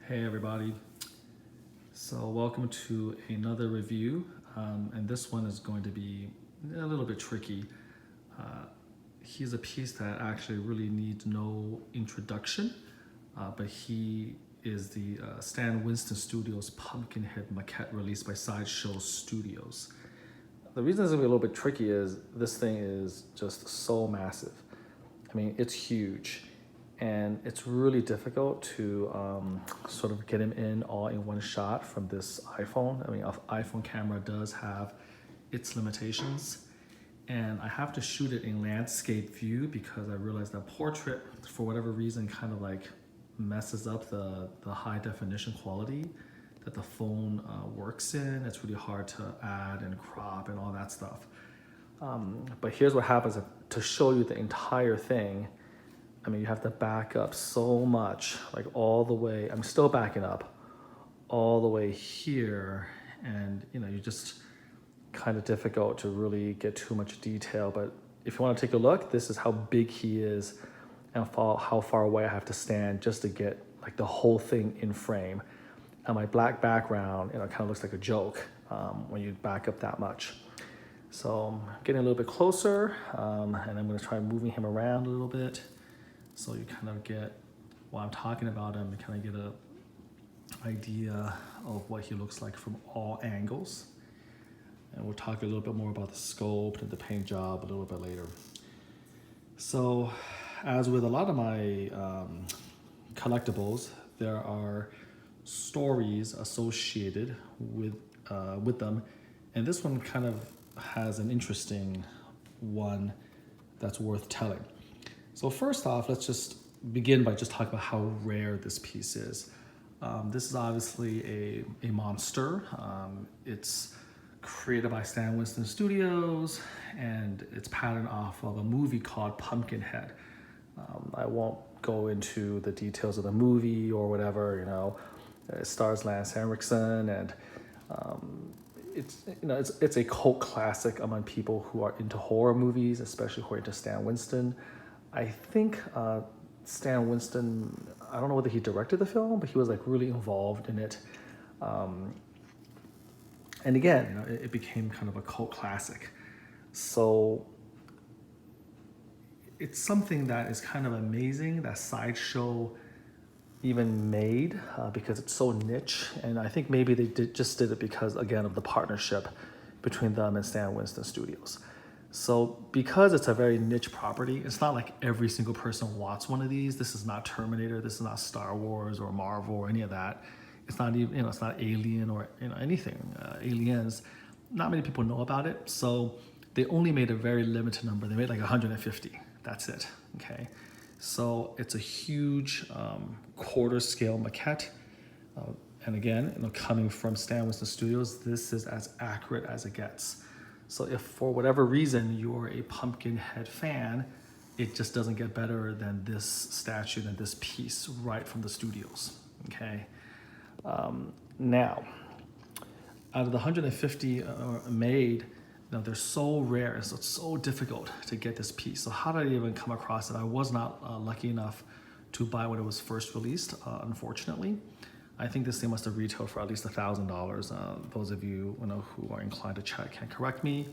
Hey everybody, so welcome to another review, and this one is going to be a little bit tricky. He's a piece that actually really needs no introduction, but he is the Stan Winston Studios Pumpkinhead maquette released by Sideshow Studios. The reason it's going to be a little bit tricky is this thing is just so massive. I mean, it's huge. And it's really difficult to sort of get him in all in one shot from this iPhone. I mean, an iPhone camera does have its limitations, and I have to shoot it in landscape view because I realized that portrait, for whatever reason, kind of like messes up the high definition quality that the phone works in. It's really hard to add and crop and all that stuff. But here's what happens to show you the entire thing. I mean, you have to back up so much, like all the way, I'm still backing up all the way here. And, you just kind of difficult to really get too much detail. But if you want to take a look, this is how big he is and how far away I have to stand just to get like the whole thing in frame. And my black background, kind of looks like a joke when you back up that much. So I'm getting a little bit closer, and I'm going to try moving him around a little bit. So you kind of get, while I'm talking about him, you kind of get an idea of what he looks like from all angles. And we'll talk a little bit more about the scope and the paint job a little bit later. So as with a lot of my collectibles, there are stories associated with them. And this one kind of has an interesting one that's worth telling. So first off, let's just begin by just talking about how rare this piece is. This is obviously a monster. It's created by Stan Winston Studios, and it's patterned off of a movie called Pumpkinhead. I won't go into the details of the movie or whatever. It stars Lance Henriksen, and it's a cult classic among people who are into horror movies, especially who are into Stan Winston. I think Stan Winston, I don't know whether he directed the film, but he was like really involved in it. And again, it became kind of a cult classic. So it's something that is kind of amazing that Sideshow even made because it's so niche. And I think maybe they just did it because, again, of the partnership between them and Stan Winston Studios. So because it's a very niche property, it's not like every single person wants one of these. This is not Terminator. This is not Star Wars or Marvel or any of that. It's not even, it's not Alien or anything. Aliens, not many people know about it. So they only made a very limited number. They made like 150. That's it. Okay. So it's a huge quarter scale maquette. And again, coming from Stan Winston Studios, this is as accurate as it gets. So if for whatever reason you're a Pumpkinhead fan, it just doesn't get better than this statue, than this piece right from the studios, okay? Now, out of the 150 made, they're so rare, so it's so difficult to get this piece. So how did I even come across it? I was not lucky enough to buy when it was first released, unfortunately. I think this thing must have retailed for at least $1,000. Those of you who are inclined to check can correct me.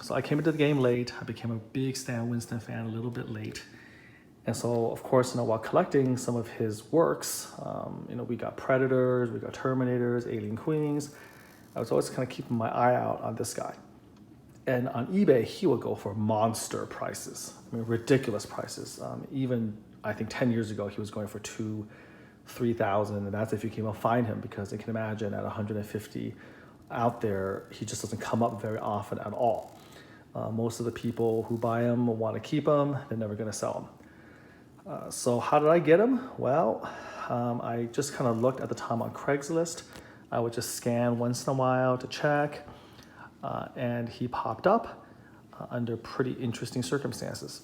So I came into the game late. I became a big Stan Winston fan a little bit late. And so, of course, while collecting some of his works, we got Predators, we got Terminators, Alien Queens. I was always kind of keeping my eye out on this guy. And on eBay, he would go for monster prices. I mean, ridiculous prices. Even, I think 10 years ago, he was going for $3,000, and that's if you can even find him, because you can imagine at 150 out there, he just doesn't come up very often at all. Most of the people who buy him want to keep him. They're never going to sell him. So how did I get him? Well, I just kind of looked at the time on Craigslist. I would just scan once in a while to check, and he popped up under pretty interesting circumstances.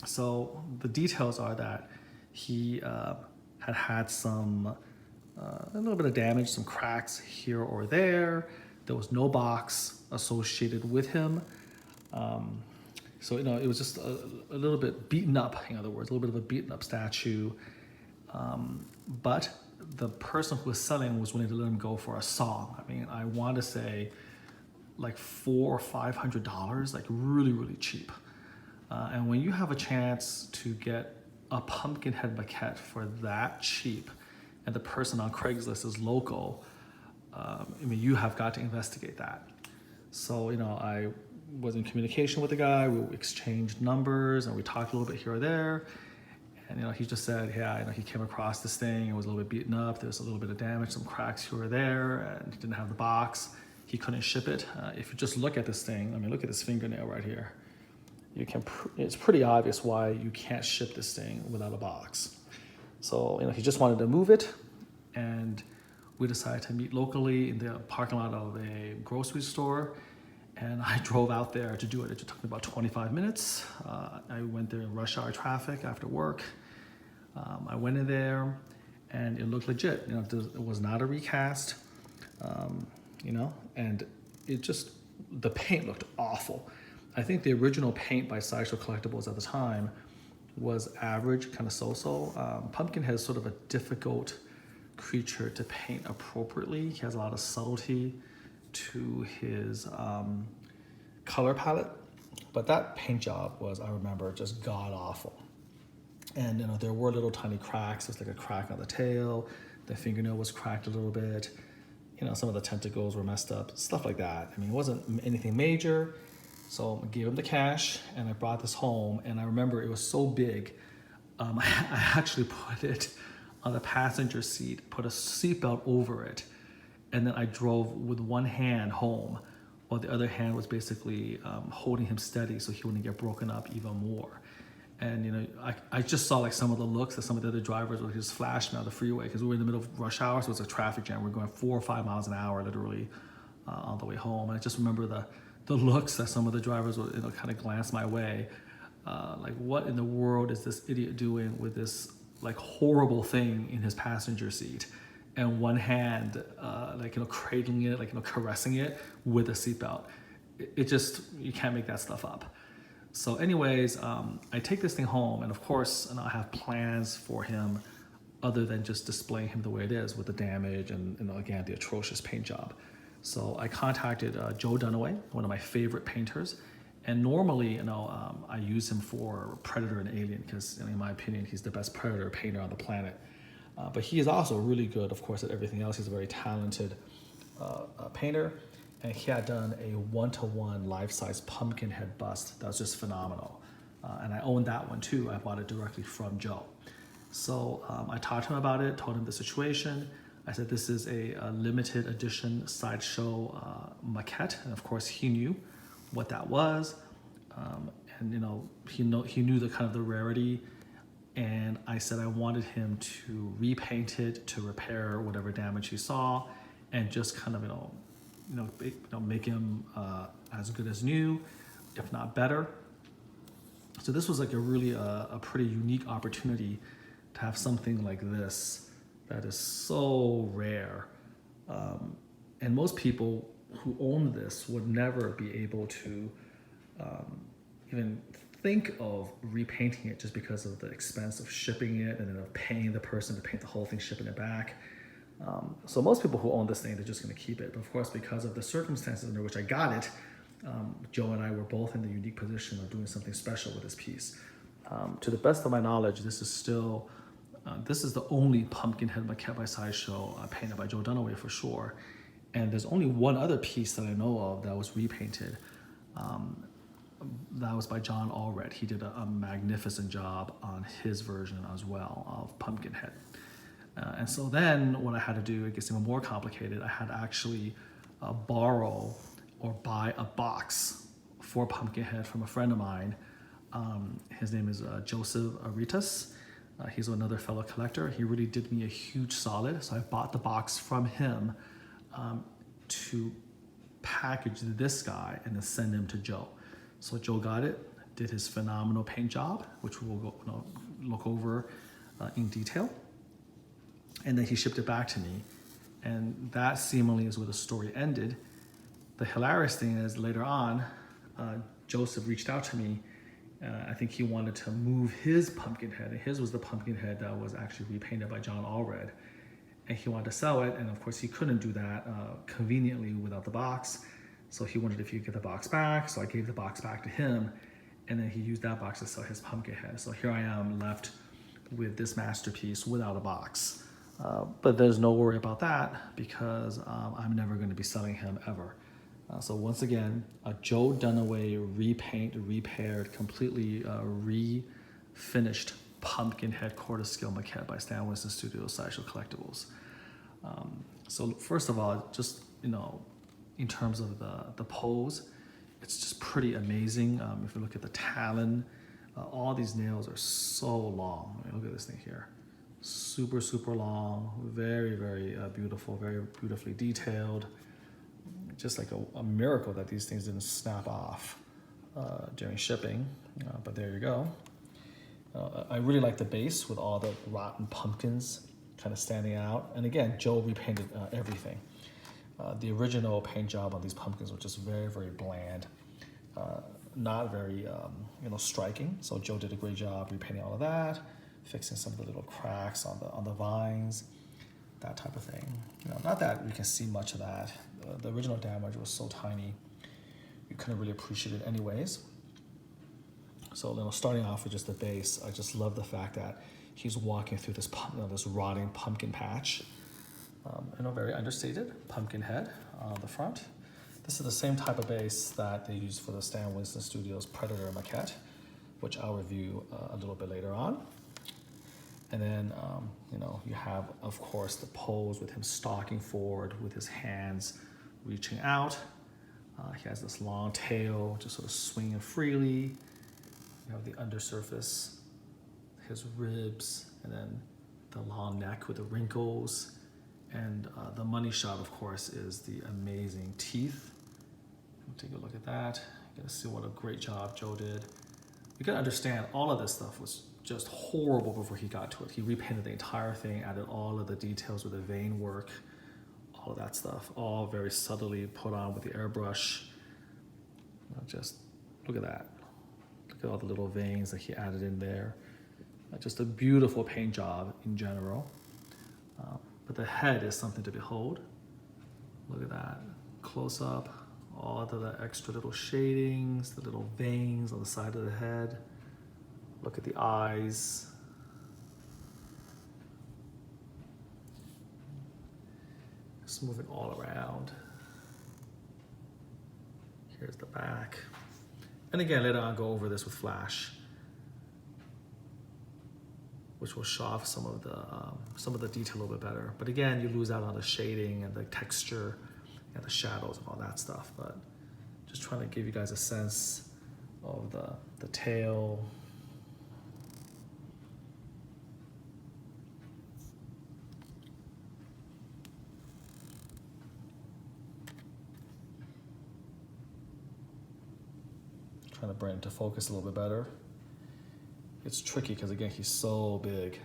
So the details are that he had some, a little bit of damage, some cracks here or there. There was no box associated with him. So, it was just a little bit beaten up, in other words, a little bit of a beaten up statue. But the person who was selling was willing to let him go for a song. I mean, I want to say like $400 or $500, like really, really cheap. And when you have a chance to get a Pumpkinhead maquette for that cheap, and the person on Craigslist is local, I mean, you have got to investigate that. So, I was in communication with the guy, we exchanged numbers, and we talked a little bit here or there. And, he just said, yeah, he came across this thing, it was a little bit beaten up, there was a little bit of damage, some cracks here or there, and he didn't have the box. He couldn't ship it. If you just look at this thing, I mean, look at this fingernail right here. It's pretty obvious why you can't ship this thing without a box. So, he just wanted to move it, and we decided to meet locally in the parking lot of a grocery store, and I drove out there to do it. It took me about 25 minutes. I went there in rush hour traffic after work. I went in there, and it looked legit. It was not a recast, and the paint looked awful. I think the original paint by Sideshow Collectibles at the time was average, kind of so-so. Pumpkinhead is sort of a difficult creature to paint appropriately. He has a lot of subtlety to his color palette, but that paint job was, I remember, just god-awful. And there were little tiny cracks. There's like a crack on the tail. The fingernail was cracked a little bit. Some of the tentacles were messed up, stuff like that. I mean, it wasn't anything major. So I gave him the cash, and I brought this home, and I remember it was so big, I actually put it on the passenger seat, put a seatbelt over it, and then I drove with one hand home, while the other hand was basically holding him steady so he wouldn't get broken up even more. And I just saw like some of the looks that some of the other drivers would just flash me on the freeway, because we were in the middle of rush hour, so it was a traffic jam. We were going 4 or 5 miles an hour literally on the way home. And I just remember the looks that some of the drivers would kind of glance my way, like, what in the world is this idiot doing with this like horrible thing in his passenger seat, and one hand cradling it, like caressing it with a seatbelt. It just, you can't make that stuff up. So anyways, I take this thing home, and of course, I have plans for him other than just displaying him the way it is with the damage and again, the atrocious paint job. So I contacted Joe Dunaway, one of my favorite painters, and normally, I use him for Predator and Alien because, in my opinion, he's the best Predator painter on the planet. But he is also really good, of course, at everything else. He's a very talented painter, and he had done a 1-to-1 life-size Pumpkinhead bust that was just phenomenal. And I own that one too. I bought it directly from Joe. So I talked to him about it, told him the situation. I said, this is a limited edition Sideshow maquette. And of course he knew what that was. And he knew the kind of the rarity. And I said I wanted him to repaint it, to repair whatever damage he saw, and just kind of, make him as good as new, if not better. So this was like a pretty unique opportunity to have something like this that is so rare. And most people who own this would never be able to even think of repainting it, just because of the expense of shipping it and then of paying the person to paint the whole thing, shipping it back. So most people who own this thing, they're just going to keep it. But of course, because of the circumstances under which I got it, Joe and I were both in the unique position of doing something special with this piece. To the best of my knowledge, this is still, this is the only Pumpkinhead maquette by Sideshow painted by Joe Dunaway for sure. And there's only one other piece that I know of that was repainted. That was by John Allred. He did a magnificent job on his version as well of Pumpkinhead. And so then what I had to do, it gets even more complicated. I had to actually borrow or buy a box for Pumpkinhead from a friend of mine. His name is Joseph Aritas. He's another fellow collector. He really did me a huge solid. So I bought the box from him to package this guy and then send him to Joe. So Joe got it, did his phenomenal paint job, which we will go, look over in detail. And then he shipped it back to me. And that seemingly is where the story ended. The hilarious thing is later on, Joseph reached out to me I think he wanted to move his Pumpkinhead, and his was the Pumpkinhead that was actually repainted by John Allred. And he wanted to sell it, and of course he couldn't do that conveniently without the box. So he wondered if he could get the box back, so I gave the box back to him, and then he used that box to sell his Pumpkinhead. So here I am left with this masterpiece without a box. But there's no worry about that because I'm never going to be selling him ever. So once again, a Joe Dunaway repaired, completely refinished Pumpkinhead quarter scale maquette by Stan Winston Studios, Sideshow Collectibles. So first of all, just, you know, in terms of the pose, it's just pretty amazing. If you look at the talon, all these nails are so long. I mean, look at this thing here. Super, super long, very, very beautiful, very beautifully detailed. Just like a miracle that these things didn't snap off during shipping, but there you go. I really like the base with all the rotten pumpkins kind of standing out. And again, Joe repainted everything. The original paint job on these pumpkins was just very, very bland, not very striking. So Joe did a great job repainting all of that, fixing some of the little cracks on the vines, that type of thing. Not that we can see much of that. The original damage was so tiny, you couldn't really appreciate it anyways. So starting off with just the base, I just love the fact that he's walking through this this rotting pumpkin patch. Very understated pumpkin head on the front. This is the same type of base that they used for the Stan Winston Studios Predator maquette, which I'll review a little bit later on. And then, you have, of course, the pose with him stalking forward with his hands reaching out. He has this long tail, just sort of swinging freely. You have the undersurface, his ribs, and then the long neck with the wrinkles. And the money shot, of course, is the amazing teeth. Take a look at that. You gotta see what a great job Joe did. You gotta understand, all of this stuff was just horrible before he got to it. He repainted the entire thing, added all of the details with the vein work, all of that stuff, all very subtly put on with the airbrush. Just look at that. Look at all the little veins that he added in there. Just a beautiful paint job in general. But the head is something to behold. Look at that, close up, all of the extra little shadings, the little veins on the side of the head. Look at the eyes. Just moving all around. Here's the back. And again, later on, I'll go over this with Flash, which will show off some of the detail a little bit better. But again, you lose out on the shading and the texture and the shadows and all that stuff. But just trying to give you guys a sense of the tail. Trying to bring it to focus a little bit better. It's tricky because again, he's so big.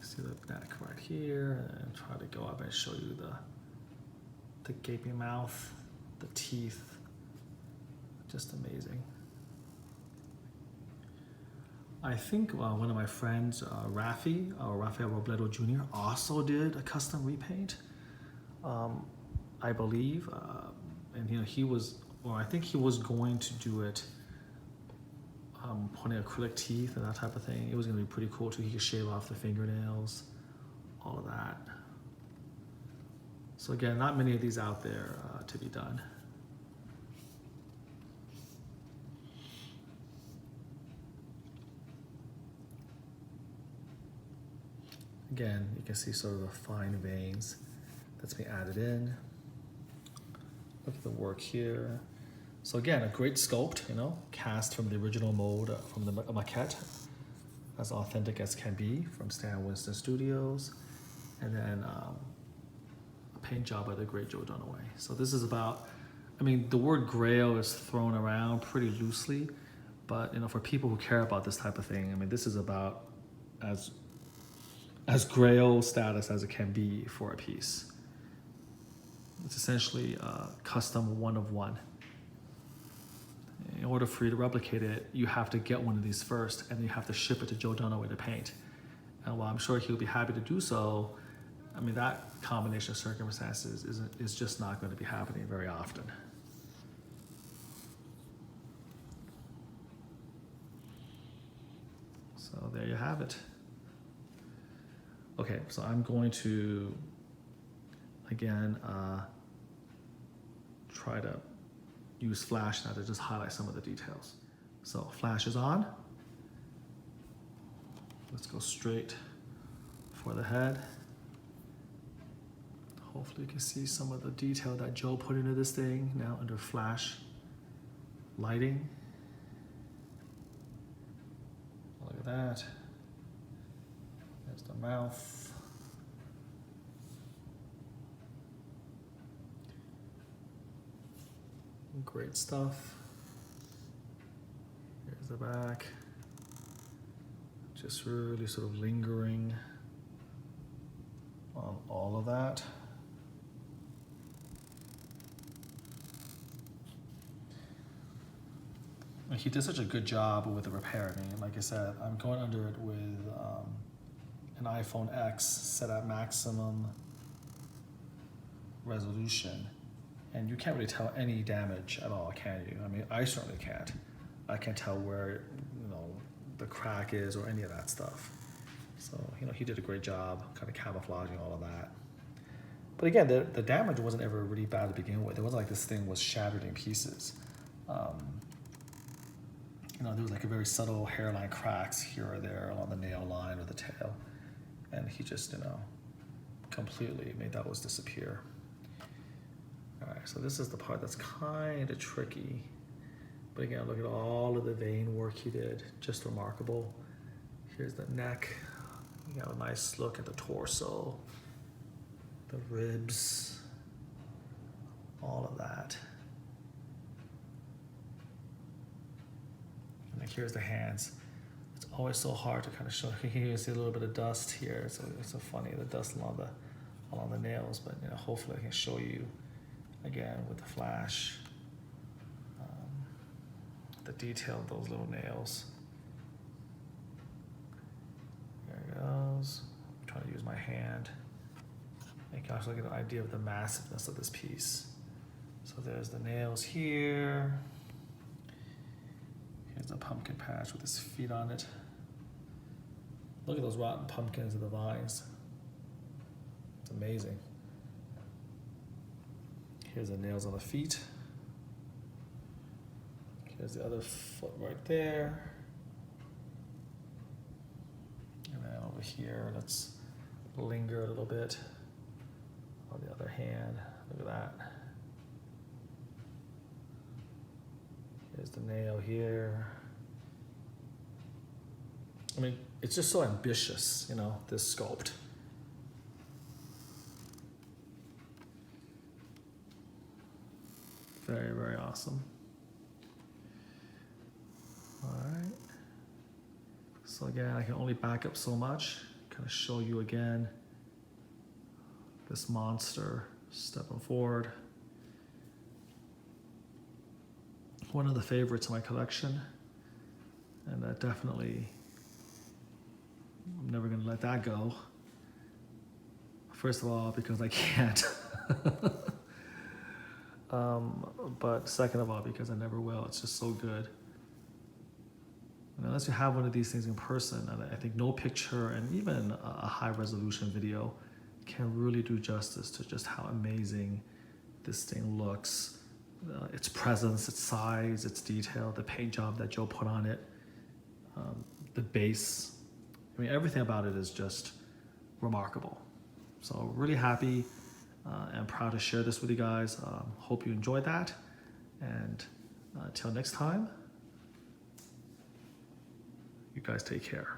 See the neck right here, and try to go up and show you the gaping mouth, the teeth. Just amazing. I think one of my friends, Rafael Robledo Jr., also did a custom repaint, I believe. And he was, or I think he was going to do it putting acrylic teeth and that type of thing. It was going to be pretty cool too. He could shave off the fingernails, all of that. So again, not many of these out there to be done. Again, you can see sort of the fine veins that's been added in. Look at the work here. So again, a great sculpt, cast from the original mold from the maquette, as authentic as can be from Stan Winston Studios. And then a paint job by the great Joe Dunaway. So this is about I mean, the word grail is thrown around pretty loosely, but you know, for people who care about this type of thing, I mean, this is about as grail status as it can be for a piece. It's essentially a custom one of one. In order for you to replicate it, you have to get one of these first, and you have to ship it to Joe Dunaway to paint. And while I'm sure he'll be happy to do so, I mean, that combination of circumstances is just not going to be happening very often. So there you have it. Okay, so I'm going to, again, try to use flash now to just highlight some of the details. So flash is on. Let's go straight for the head. Hopefully you can see some of the detail that Joe put into this thing now under flash lighting. Look at that. There's the mouth. Great stuff. Here's the back. Just really sort of lingering on all of that. He did such a good job with the repair. I mean, like I said, I'm going under it with an iPhone X set at maximum resolution. And you can't really tell any damage at all, can you? I mean, I certainly can't. I can't tell where, you know, the crack is or any of that stuff. So, you know, he did a great job kind of camouflaging all of that. But again, the damage wasn't ever really bad to begin with. It wasn't like this thing was shattered in pieces. You know, there was like a very subtle hairline cracks here or there along the nail line or the tail. And he just, you know, completely made those disappear. All right, so this is the part that's kind of tricky. But again, look at all of the vein work he did, just remarkable. Here's the neck. You got a nice look at the torso, the ribs, all of that. And like here's the hands. It's always so hard to kind of show. You can see a little bit of dust here. It's so funny, the dust along the nails. But you know, hopefully I can show you again with the flash the detail of those little nails. There it goes. I'm trying to use my hand. You can also get an idea of the massiveness of this piece. So there's the nails here. Here's the pumpkin patch with his feet on it. Look at those rotten pumpkins of the vines. It's amazing. Here's the nails on the feet. Here's the other foot right there. And then over here, let's linger a little bit on the other hand. Look at that. Here's the nail here. I mean, it's just so ambitious, you know, this sculpt. Very, very awesome. All right. So again, I can only back up so much. Kind of show you again this monster stepping forward. One of the favorites in my collection, and definitely I'm never going to let that go. First of all, because I can't. But second of all, because I never will. It's just so good. And unless you have one of these things in person, and I think no picture and even a high resolution video can really do justice to just how amazing this thing looks. Its presence, its size, its detail, the paint job that Joe put on it, the base. I mean, everything about it is just remarkable. So really happy and proud to share this with you guys. Hope you enjoyed that. And until next time, you guys take care.